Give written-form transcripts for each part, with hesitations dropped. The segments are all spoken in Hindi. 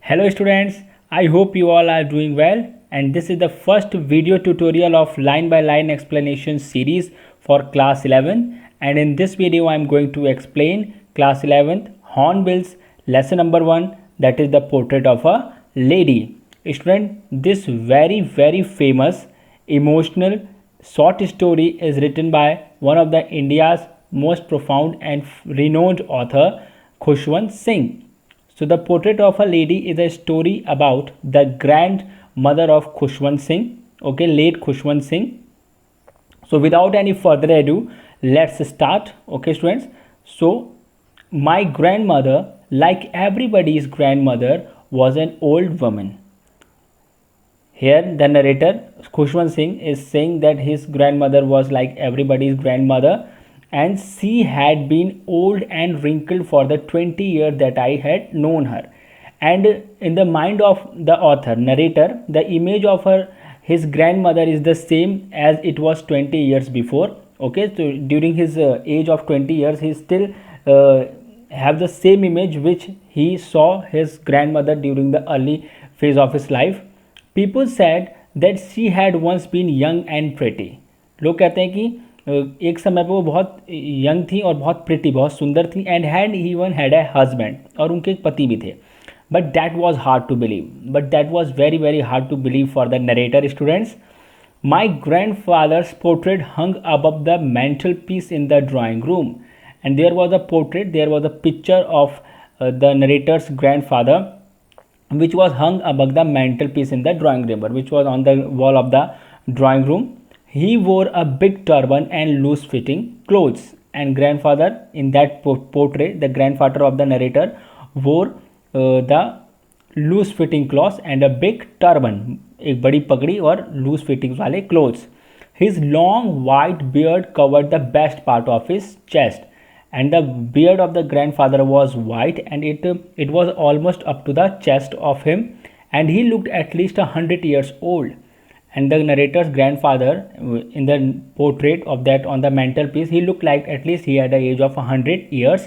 Hello students, I hope you all are doing well, and this is the first video tutorial of line by line explanation series for class 11, and in this video I am going to explain class 11th Hornbill's lesson number 1, that is the portrait of a lady. Student, this very famous emotional short story is written by one of the India's most profound and renowned author Khushwant Singh. So the portrait of a lady is a story about the grandmother of Khushwant Singh, okay, late Khushwant Singh. So without any further ado, let's start, okay students. So my grandmother, like everybody's grandmother, was an old woman. Here the narrator Khushwant Singh is saying that his grandmother was like everybody's grandmother, and she had been old and wrinkled for the 20 years that I had known her. And in the mind of the author, narrator, the image of his grandmother is the same as it was 20 years before. Okay, so during his age of 20 years, he still have the same image which he saw his grandmother during the early phase of his life. People said that she had once been young and pretty. लोग कहते हैं कि एक समय पे वो बहुत यंग थी और बहुत प्रिटी, बहुत सुंदर थी, and had even had a husband, और उनके एक पति भी थे. But that was hard to believe, but that was very hard to believe for the narrator. Students, my grandfather's portrait hung above the mantelpiece in the drawing room, and there was a portrait, there was a picture of the narrator's grandfather which was hung above the mantelpiece in the drawing room, which was on the wall of the drawing room. He wore a big turban and loose fitting clothes, and grandfather in that portrait, the grandfather of the narrator, wore the loose fitting clothes and a big turban, एक बड़ी पगड़ी और loose fittings वाले clothes. His long white beard covered the best part of his chest, and the beard of the grandfather was white, and it was almost up to the chest of him, and he looked at least 100 years old. And the narrator's grandfather, in the portrait of that on the mantelpiece, he looked like at least he had the age of 100 years.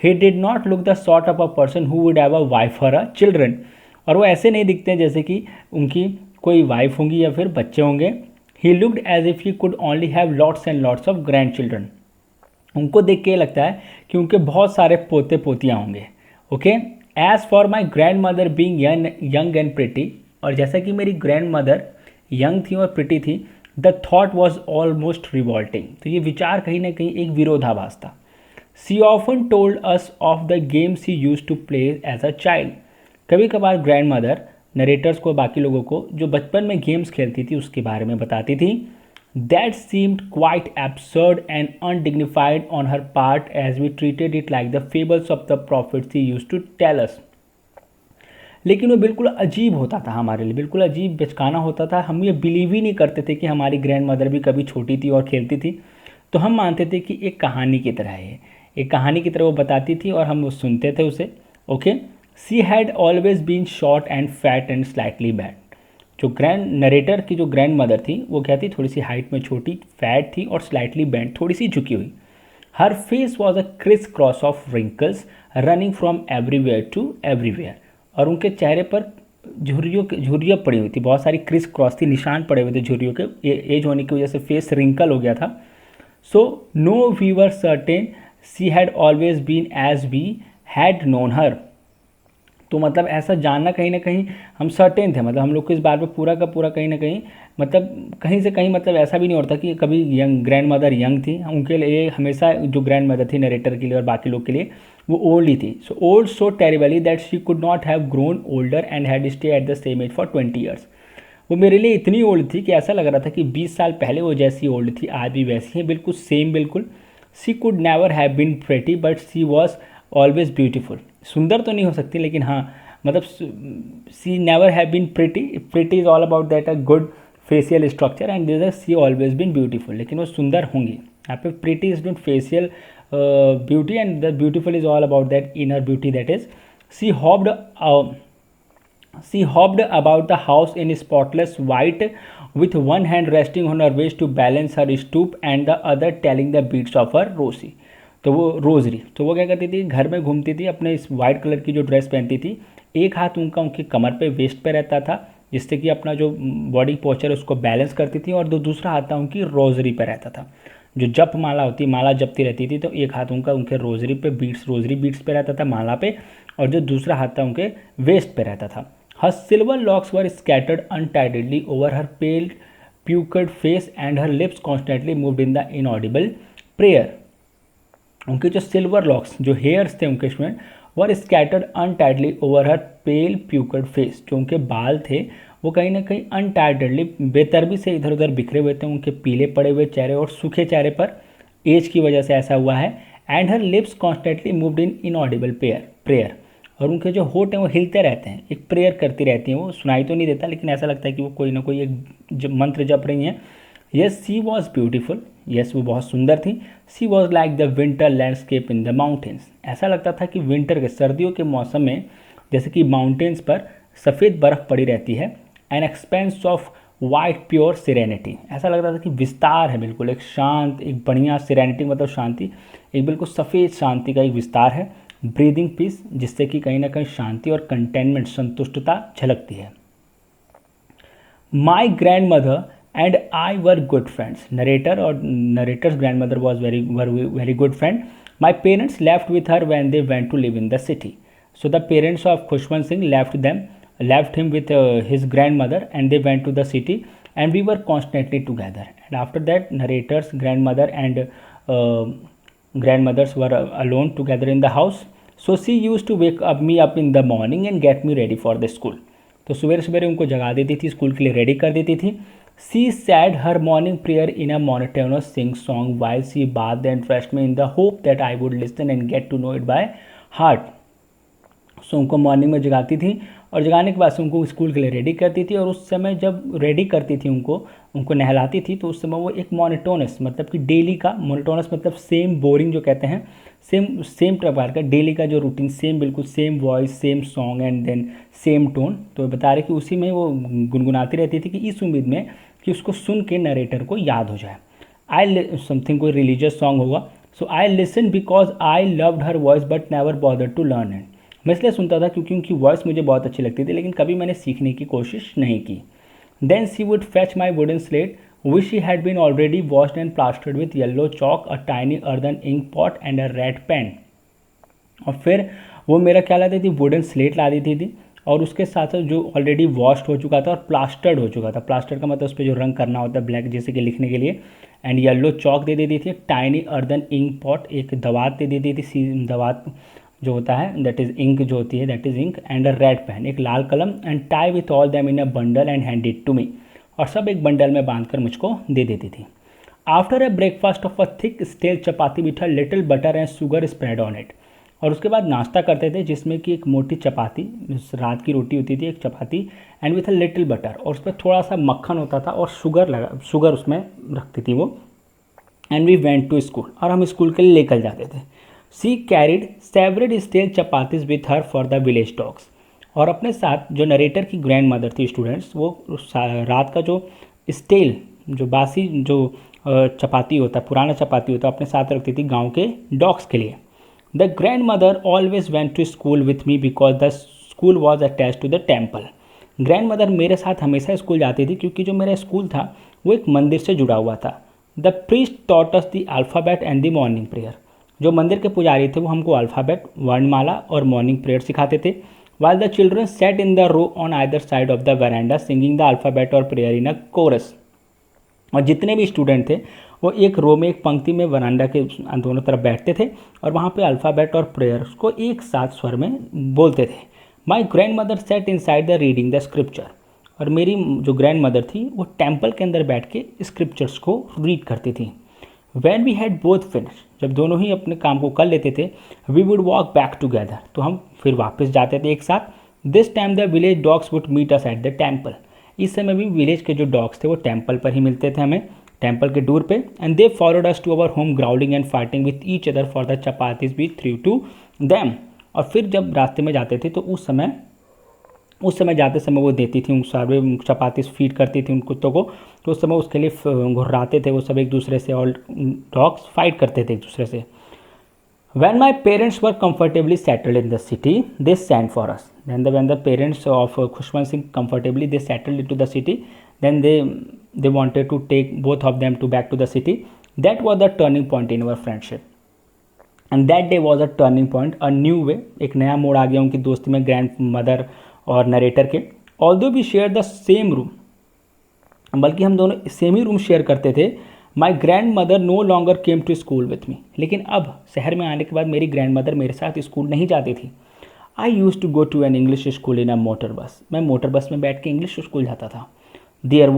He did not look the sort of a person who would have a wife or a children. और वो ऐसे नहीं दिखते हैं जैसे कि उनकी कोई वाइफ होंगी या फिर बच्चे होंगे. He looked as if he could only have lots and lots of grandchildren. उनको देख के लगता है कि उनके बहुत सारे पोते पोतियाँ होंगे. Okay, as for my grandmother being young and pretty, और जैसा कि मेरी ग्रैंड मदर यंग थी और प्रिटी थी, the thought was almost revolting. तो ये विचार कहीं ना कहीं एक विरोधाभास था. She often told us of the games he use to play as a child. कभी कभार ग्रैंड मदर नरेटर्स को, बाकी लोगों को जो बचपन में गेम्स खेलती थी उसके बारे में बताती थी. That seemed quite absurd and undignified on her part, as we treated it like the fables of the prophets she used to tell us. लेकिन वो बिल्कुल अजीब होता था हमारे लिए, बिल्कुल अजीब बचकाना होता था. हम ये बिलीव ही नहीं करते थे कि हमारी ग्रैंड मदर भी कभी छोटी थी और खेलती थी. तो हम मानते थे कि एक कहानी की तरह है, एक कहानी की तरह वो बताती थी और हम वो सुनते थे उसे. Okay, she had always been short and fat and slightly bad. जो ग्रैंड नरेटर की जो ग्रैंड मदर थी वो क्या थी, थोड़ी सी हाइट में छोटी, फैट थी और स्लाइटली बेंड, थोड़ी सी झुकी हुई. Her face was a criss cross of wrinkles running from everywhere to everywhere. और उनके चेहरे पर झुर्रियाँ पड़ी हुई थी, बहुत सारी क्रिस क्रॉस थी, निशान पड़े हुए थे झुर्रियों के. एज होने की वजह से फेस रिंकल हो गया था. So no we were certain she had always been as we had known her. तो मतलब ऐसा जानना कहीं ना कहीं हम सर्टेन थे, मतलब हम लोग को इस बात पे पूरा का पूरा कहीं ना कहीं, मतलब कहीं से कहीं, मतलब ऐसा भी नहीं होता कि कभी यंग ग्रैंड मदर यंग थी. उनके लिए हमेशा जो ग्रैंड मदर थी नरेटर के लिए और बाकी लोग के लिए, वो ओल्ड ही थी. So old so terribly that she could not have grown older and had stay at the same age for 20 years. वो मेरे लिए इतनी ओल्ड थी कि ऐसा लग रहा था कि 20 साल पहले वो जैसी ओल्ड थी आज भी वैसी है, बिल्कुल सेम, बिल्कुल. She could never have been pretty but she was always beautiful. सुंदर तो नहीं हो सकती, लेकिन हाँ, मतलब she never have been pretty. Pretty is all about that a good facial structure, and this she always been beautiful. लेकिन वो सुंदर होंगी. यहाँ पे pretty is not facial beauty, and the beautiful is all about that inner beauty, that is she hopped about the house in spotless white, with one hand resting on her waist to balance her stoop and the other telling the beats of her रोजी. तो वो क्या करती थी, घर में घूमती थी, अपने इस वाइट कलर की जो ड्रेस पहनती थी, एक हाथ उनका उनकी कमर पे वेस्ट पे रहता था, जिससे कि अपना जो बॉडी पोस्चर है उसको बैलेंस करती थी, और दूसरा हाथ था उनकी रोजरी पे रहता था। जो जप माला होती, माला जपती रहती थी, तो एक हाथ उनका उनके रोजरी पे रोजरी बीट्स पे रहता था, माला पे, और जो दूसरा हाथ था उनके वेस्ट पे रहता था। Her silver locks were scattered untidily over her pale puckered face and her lips constantly moved in the inaudible prayer. उनके जो सिल्वर लॉक्स, जो हेयर्स थे उनके student, were scattered untidily over her pale puckered face. जो उनके बाल थे वो कहीं ना कहीं अनटाइडली, बेतरबी से इधर उधर बिखरे हुए थे, उनके पीले पड़े हुए चेहरे और सूखे चेहरे पर, एज की वजह से ऐसा हुआ है। And her lips constantly moved in inaudible prayer. और उनके जो होठ हैं वो हिलते रहते हैं, एक प्रेयर करती रहती हैं, वो सुनाई तो नहीं देता लेकिन ऐसा लगता है कि वो कोई ना कोई एक मंत्र जप रही हैं। Yes she was beautiful, yes वो बहुत सुंदर थी। She was like the winter landscape in the mountains. ऐसा लगता था कि विंटर के, सर्दियों के मौसम में जैसे कि माउंटेन्स पर सफ़ेद बर्फ़ पड़ी रहती है। An expense of white pure serenity. ऐसा लगता था कि विस्तार है बिल्कुल, एक शांत, एक बढ़िया, सिरेनिटी मतलब शांति, एक बिल्कुल सफ़ेद शांति का एक विस्तार है। ब्रीदिंग पीस, जिससे कि कहीं ना कहीं शांति और कंटेनमेंट, संतुष्टता झलकती है। My grandmother and I were good friends. Narrator और narrator's grandmother was very good friend. My parents left with her when they went to live in the city. So the parents of Khushwant Singh left him with his grandmother and they went to the city and we were constantly together. And after that, narrator's grandmother and grandmothers were alone together in the house. So she used to wake me up in the morning and get me ready for the school. तो सवेरे सवेरे उनको जगा देती थी, स्कूल के लिए रेडी कर देती थी। She said her morning prayer in a monotonous sing song while she bathed and dressed me in the hope that I would listen and get to know it by heart. सो उनको मॉर्निंग में जगाती थी और जगाने के बाद से उनको स्कूल के लिए रेडी करती थी। और उस समय जब रेडी करती थी उनको नहलाती थी, तो उस समय वो एक मोनोटोनस, मतलब कि डेली का, मोनोटोनस मतलब सेम, बोरिंग जो कहते हैं, सेम प्रकार का डेली का जो रूटीन, सेम बिल्कुल same voice, same song and then same tone. तो बता रहे कि उसी में वो गुनगुनाती रहती थी कि इस उम्मीद में कि उसको सुन के नरेटर को याद हो जाए। समथिंग कोई रिलीजियस सॉन्ग होगा। So I listen because I loved her voice but never bother to learn it. मैं इसलिए सुनता था क्योंकि उनकी वॉइस मुझे बहुत अच्छी लगती थी, लेकिन कभी मैंने सीखने की कोशिश नहीं की। Then she would fetch my wooden slate which she had been already washed and plastered with yellow chalk, a tiny earthen ink pot and a red pen. और फिर वो मेरा क्या लाती थी, वुडन स्लेट ला देती थी, और उसके साथ साथ जो ऑलरेडी वॉश्ड हो चुका था और प्लास्टर्ड हो चुका था, प्लास्टर का मतलब उस पर जो रंग करना होता है ब्लैक जैसे कि लिखने के लिए, एंड येलो चॉक दे देती थी। एक टाइनी अर्दन इंक पॉट, एक दवात दे देती थी, दवात जो होता है दैट इज़ इंक, जो होती है that is ink, and a red pen, एक लाल कलम, and tie with all them in a bundle and hand it to me, और सब एक बंडल में बांधकर मुझको दे देती थी। After a breakfast of a thick stale chapati with a little butter and sugar spread on it. और उसके बाद नाश्ता करते थे जिसमें कि एक मोटी चपाती, रात की रोटी होती थी, एक chapati, and with a little butter, और उस पर थोड़ा सा मक्खन होता था और शुगर उसमें रखती थी वो। And we went to school, और हम स्कूल के लिए लेकर जाते थे। She carried several stale chapatis with her for the village dogs. और अपने साथ जो नरेटर की ग्रैंड मदर थी स्टूडेंट्स, वो रात का जो स्टेल, जो बासी जो चपाती होता है, पुराना चपाती होता है, अपने साथ रखती थी गांव के डॉग्स के लिए। The grandmother always went to school with me because the school was attach to the temple. Grandmother मेरे साथ हमेशा स्कूल जाती थी क्योंकि जो मेरा स्कूल था वो एक मंदिर से जुड़ा हुआ था। The priest taught us the alphabet and the morning prayer. जो मंदिर के पुजारी थे वो हमको अल्फ़ाबेट, वर्णमाला और मॉर्निंग प्रेयर सिखाते थे। while the children sat in the row on either side of the veranda singing the alphabet और prayer in a chorus। और जितने भी स्टूडेंट थे वो एक रो में, एक पंक्ति में वरांडा के दोनों तरफ बैठते थे और वहाँ पे अल्फ़ाबेट और प्रेयर को एक साथ स्वर में बोलते थे। My grand mother said in side the reading the scripture. और मेरी जो ग्रैंड मदर थी वो टेम्पल के अंदर बैठ के स्क्रिप्चर्स को रीड करती थी। When we had both finish, जब दोनों ही अपने काम को कर लेते थे, we would walk back together, तो हम फिर वापस जाते थे एक साथ। This time the village dogs would meet us at the temple. इस समय भी विलेज के जो डॉग्स थे वो टेम्पल पर ही मिलते थे हमें, टेम्पल के डोर पे। And they followed us to our home growling and fighting with each other for the chapatis we threw to them. और फिर जब रास्ते में जाते थे तो उस समय जाते समय वो देती थी, उन सारे चपाती फीड करती थी उन कुत्तों को, तो उस समय उसके लिए घुर्राते थे वो सब एक दूसरे से, और डॉग्स फाइट करते थे एक दूसरे से। When my parents were comfortably settled in the city, they sent for us. Then when the parents of Khushwant Singh comfortably they settled into the city, then they wanted to take both of them to back to the city. That was the turning point in our friendship. And that day was a turning point, a new way. एक नया मोड़ आ गया उनकी दोस्ती में ग्रैंड मदर और नरेटर के. Although we shared the same room, बल्कि हम दोनों सेम ही रूम शेयर करते थे, my grandmother no longer came to school with me. लेकिन अब शहर में आने के बाद मेरी ग्रैंड मदर मेरे साथ स्कूल नहीं जाती थी. I use to go to an English school in a motor bus. मैं मोटर बस में बैठ के इंग्लिश स्कूल जाता था. There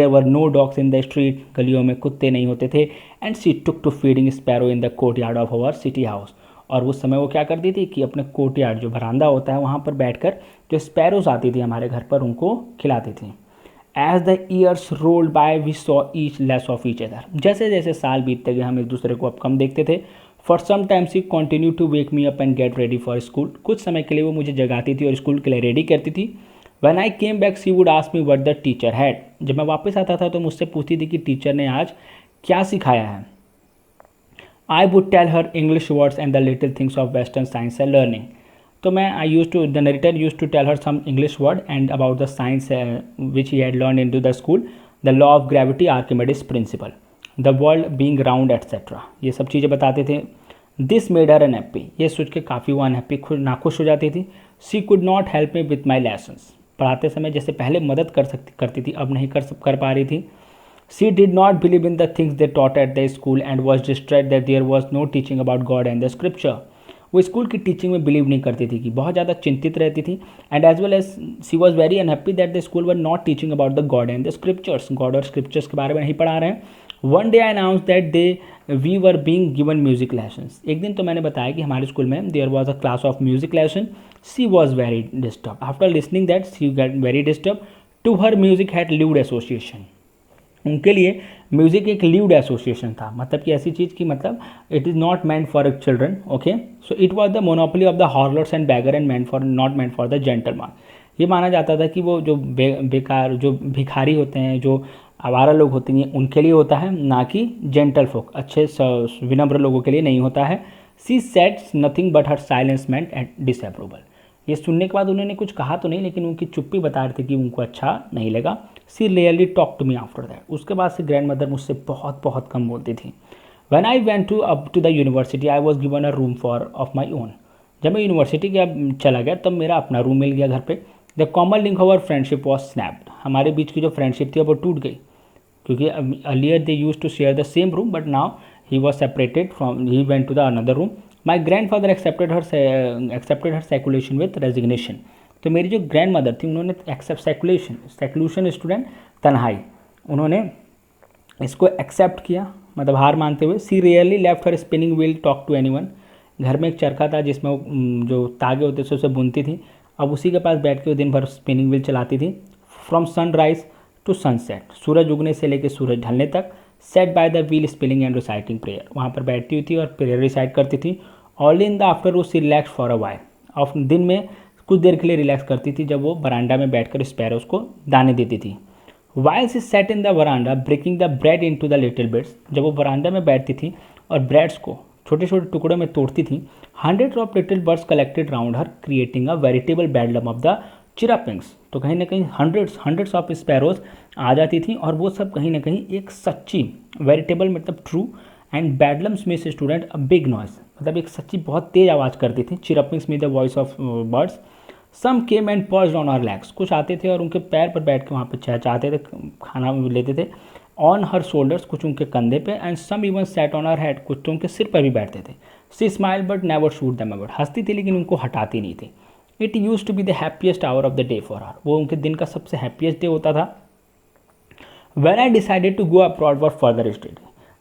were no dogs in the street. गलियों में कुत्ते नहीं होते थे. And she took to feeding sparrow in the courtyard of our city house. और उस समय वो क्या करती थी कि अपने कोर्ट यार्ड जो बरामदा होता है वहाँ पर बैठकर जो स्पैरोज आती थी हमारे घर पर उनको खिलाती थी. As the years rolled by we saw each less of each other. जैसे जैसे साल बीतते गए हम एक दूसरे को अब कम देखते थे. For some time she continue to wake me up and get ready for school. कुछ समय के लिए वो मुझे जगाती थी और स्कूल के लिए रेडी करती थी. When I came back she would ask me what the teacher had. जब मैं वापस आता था तो मुझसे पूछती थी कि टीचर ने आज क्या सिखाया है. I would tell her English words and the little things of Western science and learning. तो मैं the narrator use to tell her some English word and about the science which he had learn in to the school, the law of gravity, Archimedes principle, the world being round etcetera. ये सब चीज़ें बताते थे. This made her unhappy. ये सोच के काफ़ी वो अनहैप्पी नाखुश हो जाती थी. She could not help me with my lessons. पढ़ाते समय जैसे पहले मदद करती थी अब नहीं कर पा रही थी. She did not believe in the things they taught at the school and was distract that there was no teaching about God and the scripture. वो स्कूल की टीचिंग में बिलीव नहीं करती थी, कि बहुत ज़्यादा चिंतित रहती थी. And as well as she was very unhappy that the school were not teaching about the God and the scriptures. God और स्क्रिप्चर्स के बारे में नहीं पढ़ा रहे हैं. One day I announce that we were being given music lessons. एक दिन तो मैंने बताया कि हमारे स्कूल में there was a class of music lesson. She was very disturb. After listening that she get very disturb. To her music had lewd association. उनके लिए म्यूज़िक एक ल्यूड एसोसिएशन था. मतलब कि ऐसी चीज़ की मतलब it is not meant for children. Okay, so it was the monopoly of the harlots and beggar and not meant for the gentleman. ये माना जाता था कि वो जो बेकार जो भिखारी होते हैं, जो आवारा लोग होते हैं, उनके लिए होता है, ना कि जेंटल फोक, अच्छे विनम्र लोगों के लिए नहीं होता है. She said nothing but her silence meant and disapproval. ये सुनने के बाद उन्होंने कुछ कहा तो नहीं, लेकिन उनकी चुप्पी बता रहे थे कि उनको अच्छा नहीं लगा. She really talk to me after that. उसके बाद से ग्रैंड मदर मुझसे बहुत बहुत कम बोलती थी. When I went to the university I was given a room of my own. जब मैं यूनिवर्सिटी के अब चला गया तब मेरा अपना रूम मिल गया घर पे. The common link of our friendship was snapped. हमारे बीच की जो फ्रेंडशिप थी वो टूट गई, क्योंकि earlier they use to share the same room but now he was separated from, he went to the another room. My grandfather accepted her seclusion with resignation. तो मेरी जो ग्रैंड मदर थी उन्होंने एक्सेप्ट सेकुलेशन स्टूडेंट तन्हाई, उन्होंने इसको एक्सेप्ट किया, मतलब हार मानते हुए. She rarely left her spinning wheel talk to anyone. घर में एक चरखा था जिसमें वो जो तागे होते थे उसे बुनती थी. अब उसी के पास बैठ के वो दिन भर स्पिनिंग व्हील चलाती थी. फ्रॉम सनराइज टू सनसेट, सूरज उगने से लेकर सूरज ढलने तक. Set by the wheel spinning and reciting prayer. वहाँ पर बैठती हुई थी और प्रेयर रिसाइट करती थी. ऑनली इन द आफ्टर वो सी रिलैक्स फॉर अ वाइल. और दिन में कुछ देर के लिए रिलैक्स करती थी जब वो बरांडा में बैठकर स्पैरोज को दाने देती थी. While she set in the veranda breaking the bread in to the little bits. जब वो बरांडा में बैठती थी और ब्रेड्स को छोटे छोटे टुकड़ों में तोड़ती थी, hundreds of little birds collected round her creating a veritable bedlam of the chirrupings. तो कहीं ना कहीं हंड्रेड्स ऑफ स्पैरोज आ जाती थी और वो सब कहीं ना कहीं एक सच्ची, वेरिटेबल मतलब true, and bedlams means student a big noise, मतलब एक सच्ची बहुत तेज आवाज़ करती थी. Chirrupings mean the voice of birds. Some came and paused on our legs. कुछ आते थे और उनके पैर पर बैठ के वहाँ पर चहचहाते थे, खाना लेते थे. ऑन हर शोल्डर्स, कुछ उनके कंधे पे. And some even sat on her head, कुछ तो उनके सिर पर भी बैठते थे. She smile but never shooed them about. हंसती थी लेकिन उनको हटाती नहीं थी. It use to be the happiest hour of the day for her. वो उनके दिन का सबसे हैप्पीएस्ट डे होता था. When I decided to go abroad for further study.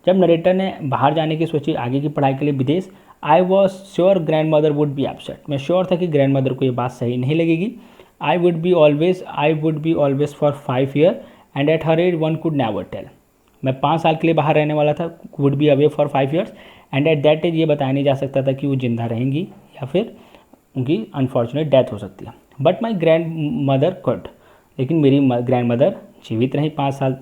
जब नरेटर ने बाहर जाने की सोची आगे की पढ़ाई के लिए विदेश, I was sure grand mother would be upset. मैं श्योर था कि ग्रैंड मदर को ये बात सही नहीं लगेगी. I would be always for 5 year and at her age one could never tell. मैं 5 साल के लिए बाहर रहने वाला था, would be away for 5 years, and at that age ये बताया नहीं जा सकता था कि वो जिंदा रहेंगी या फिर उनकी अनफॉर्चुनेट डेथ हो सकती है. But my grand mother could. लेकिन मेरी ग्रैंड मदर जीवित रही 5 साल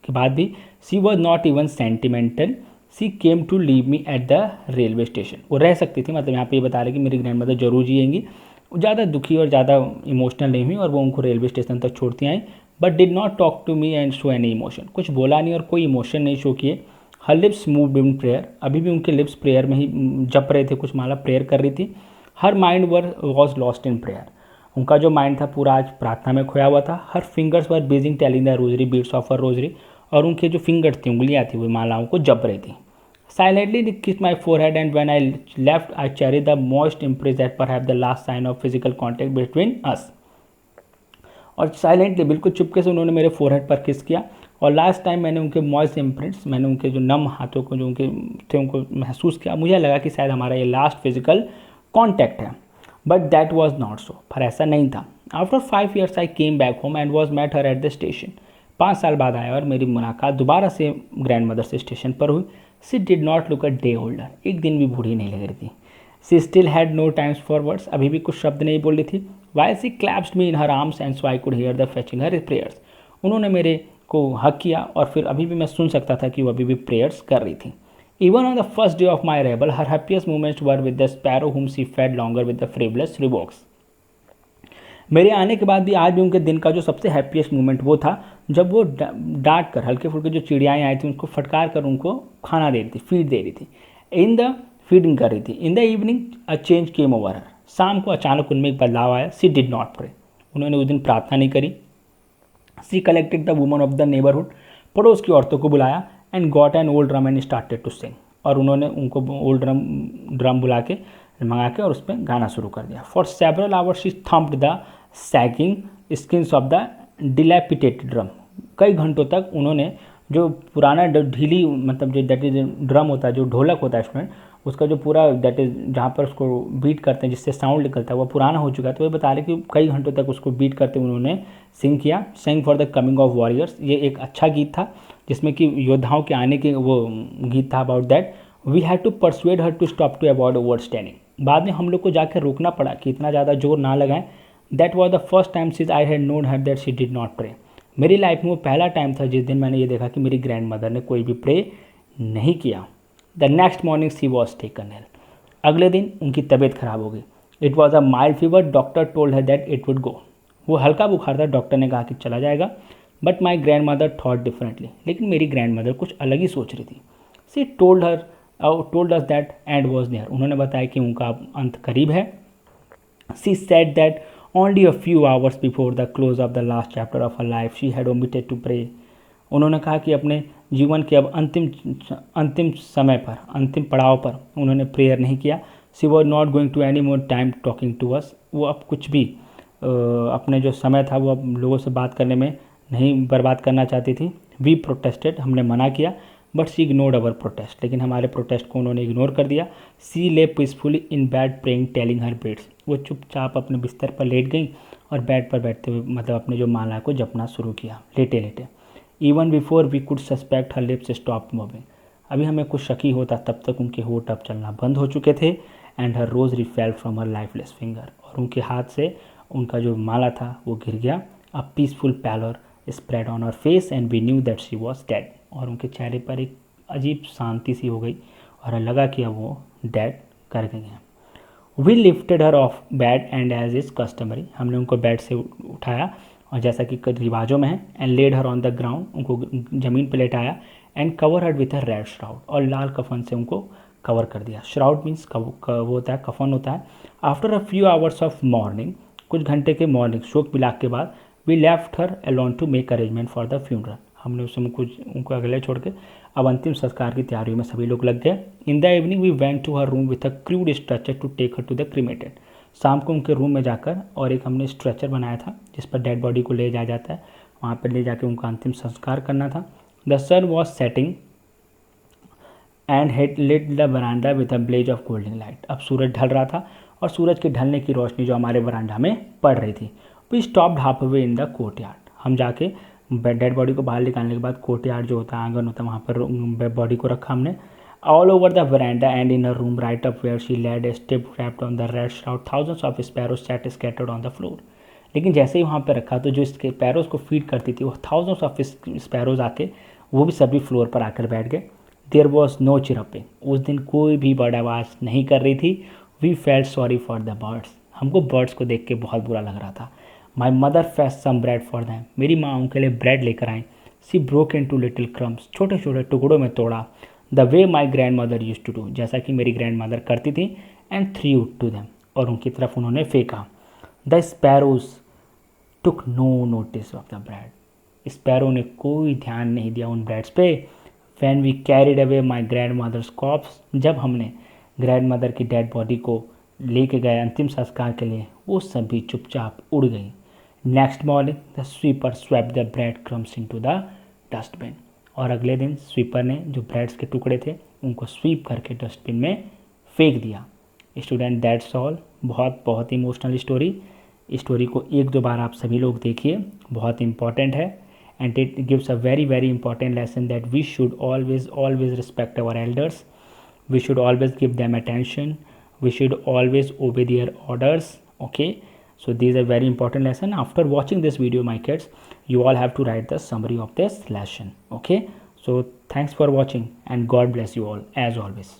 के बाद भी. She was not even sentimental she came to leave me at the railway station. वो रह सकती थी, मतलब यहाँ पे ये बता रहे कि मेरी ग्रैंड मदर जरूर जिएंगी, ज़्यादा दुखी और ज़्यादा इमोशनल नहीं हुई और वो उनको रेलवे स्टेशन तक छोड़ती आई, but did not talk to me and show any emotion. कुछ बोला नहीं और कोई इमोशन नहीं शो किए। Her lips moved in prayer, अभी भी उनके लिप्स प्रेयर में ही जप रहे थे, कुछ माला प्रेयर कर रही थी। Her mind was lost in prayer, उनका जो माइंड था पूरा आज प्रार्थना में खोया हुआ था। Her fingers were busy telling the rosary beads of her rosary, और उनके जो फिंगर्स थी, उंगलियाँ थी, वो मालाओं को जप रही थी। Silently kissed my forehead, and when I left, I cherished the most impress that perhaps the last sign of physical contact between us. और साइलेंटली, बिल्कुल चुपके से उन्होंने मेरे फोरहेड पर किस किया, और लास्ट टाइम मैंने उनके मॉइस्ट इम्प्रिंट्स, मैंने उनके जो नम हाथों को जो उनके थे उनको महसूस किया। मुझे लगा कि शायद हमारा ये लास्ट फिजिकल कॉन्टैक्ट है, but that was not so, पर ऐसा नहीं था। After 5 years I came back home and was met her at the station. 5 साल बाद आया और मेरी मुलाकात दोबारा से ग्रैंड मदर से स्टेशन पर हुई। She did not look a day older, एक दिन भी बूढ़ी नहीं लग रही थी। She still had no times for words, अभी भी कुछ शब्द नहीं बोल रही थी। While she clasped me in her arms and so I could hear the fetching her prayers, उन्होंने मेरे को हक किया और फिर अभी भी मैं सुन सकता था कि वो अभी भी प्रेयर्स कर रही थी। Even on the first day of my arrival her happiest moments were with the sparrow whom she fed longer with the frivolous rebukes. मेरे आने के बाद भी आज भी उनके दिन का जो सबसे हैप्पीएस्ट मोमेंट वो था जब वो डांट कर, हल्के फुल्के जो चिड़ियाएँ आई थी उनको फटकार कर उनको खाना दे रही थी, फीड दे रही थी, इन द फीडिंग कर रही थी। इन the evening a change came over हर, शाम को अचानक उनमें एक बदलाव आया। सी डिड नॉट प्रे, उन्होंने उस दिन प्रार्थना नहीं करी। She collected the women of the neighbourhood, पड़ोस की औरतों को बुलाया, and got an old drum and started to sing, और उन्होंने उनको ओल्ड ड्रम बुला के मंगा के और उस पर गाना शुरू कर दिया। For several hours she thumped the sagging skins of the dilapidated drum, कई घंटों तक उन्होंने जो पुराना ढीली, मतलब जो दैट इज ड्रम होता है, जो ढोलक होता है स्टूडेंट, उसका जो पूरा दैट इज जहाँ पर उसको बीट करते हैं जिससे साउंड निकलता है वो पुराना हो चुका है। तो ये बता रहे कि कई घंटों तक उसको बीट करते उन्होंने सिंग किया। Sing for the coming of warriors, ये एक अच्छा गीत था जिसमें कि योद्धाओं के आने के वो गीत था। About that we had to persuade her to stop to avoid over standing, बाद में हम लोग को जाकर रोकना पड़ा कि इतना ज़्यादा जोर ना लगाएं। That was the first time since I had known her that she did not pray, मेरी लाइफ में वो पहला टाइम था जिस दिन मैंने ये देखा कि मेरी ग्रैंड मदर ने कोई भी प्रे नहीं किया। The next morning she was taken ill, अगले दिन उनकी तबीयत खराब हो गई। It was a mild fever, doctor told her that it would go, वो हल्का बुखार था, डॉक्टर ने कहा कि चला जाएगा। But my grand mother thought differently, लेकिन मेरी ग्रैंड मदर कुछ अलग ही सोच रही थी। सी told us that and was near, उन्होंने बताया कि उनका अंत करीब है। She said that only a few hours before the close of the last chapter of her life she had omitted to pray, उन्होंने कहा कि अपने जीवन के अब अंतिम समय पर, अंतिम पड़ाव पर उन्होंने प्रेयर नहीं किया। She was not going to any more time talking to us, वो अब कुछ भी अपने जो समय था वो अब लोगों से बात करने में नहीं बर्बाद करना चाहती थी। वी प्रोटेस्टेड, हमने मना किया, but she ignored our protest, लेकिन हमारे प्रोटेस्ट को उन्होंने इग्नोर कर दिया। सी ले peacefully in bed praying telling her beds, वो चुपचाप अपने बिस्तर पर लेट गई और बेड पर बैठते हुए मतलब अपने जो माला को जपना शुरू किया, लेटे लेटे। Even before we could suspect her lips stop moving, अभी हमें कुछ शकी होता तब तक उनके होठ अब चलना बंद हो चुके थे। एंड हर रोज रिफेल फ्रॉम हर लाइफलेस फिंगर, और उनके हाथ से उनका जो माला था वो गिर गया। A peaceful pallor spread on her face and we knew that she was dead, और उनके चेहरे पर एक अजीब शांति सी हो गई और लगा कि अब वो डेड कर गई हैं। We lifted her off bed and as is customary, हमने उनको बेड से उठाया और जैसा कि रिवाजों में है। And laid her on the ground, उनको ज़मीन पर लेटाया। And cover her with a red shroud, और लाल कफन से उनको कवर कर दिया। श्राउड मीन्स वो होता है, कफन होता है। After a few hours of mourning, कुछ घंटे के मॉर्निंग शोक मिलाप के बाद, we left her alone to make arrangement for the funeral, हमने उस समय कुछ उनको अगले छोड़ के अब अंतिम संस्कार की तैयारी में सभी लोग लग गए। In the evening we went to her room with a crude stretcher to take her to the cremated, शाम को उनके रूम में जाकर और एक हमने स्ट्रेचर बनाया था जिस पर डेड बॉडी को ले जाया जाता है, वहाँ पर ले जाके उनका अंतिम संस्कार करना था। The sun was setting and had lit the veranda with a blaze of golden light, अब सूरज ढल रहा था और सूरज के ढलने की रोशनी जो हमारे वरांडा में पड़ रही थी। We stopped halfway in the courtyard, हम जाके डेड बॉडी को बाहर निकालने के बाद कोर्टयार्ड जो होता है, आंगन होता है, वहाँ पर बॉडी को रखा हमने। All over the veranda and in a room right up where she laid a step wrapped on the red shroud, thousands of sparrows sat scattered on the floor, लेकिन जैसे ही वहाँ पर रखा तो जो इसके पैरोज को फीड करती थी वो थाउजेंड्स ऑफ स्पैरोज आके वो भी सभी फ्लोर पर आकर बैठ गए। देयर वॉज नो चिरपिंग, उस दिन कोई भी बर्ड आवाज़ नहीं कर रही थी। We felt sorry for the birds, हमको बर्ड्स को देख के बहुत बुरा लग रहा था। My mother fetched some bread for them, मेरी माँ उनके लिए ब्रेड लेकर आई। She broke into little crumbs, छोटे छोटे टुकड़ों में तोड़ा। The way my grandmother use to do, जैसा कि मेरी ग्रैंड मदर करती थी। एंड थ्रू टू दैम, और उनकी तरफ उन्होंने फेंका। The sparrows took no notice of the bread, sparrow ने कोई ध्यान नहीं दिया उन ब्रेड्स पे। When we carried away my grandmother's corpse, जब हमने ग्रैंड मदर की डेड बॉडी को लेके गए अंतिम संस्कार के लिए, वो सभी चुपचाप उड़ गई। Next morning the sweeper swept the bread crumbs in to the dustbin, और अगले दिन स्वीपर ने जो ब्रेड्स के टुकड़े थे उनको स्वीप करके डस्टबिन में फेंक दिया। स्टूडेंट दैट्स ऑल, बहुत इमोशनल स्टोरी को एक दो बार आप सभी लोग देखिए, बहुत इंपॉर्टेंट है। And it gives a very important lesson that we should always respect our elders, we should always give them attention, we should always obey their orders. Okay, so these are very important lesson. After watching this video, my kids, you all have to write the summary of this lesson. Okay, so thanks for watching and God bless you all as always.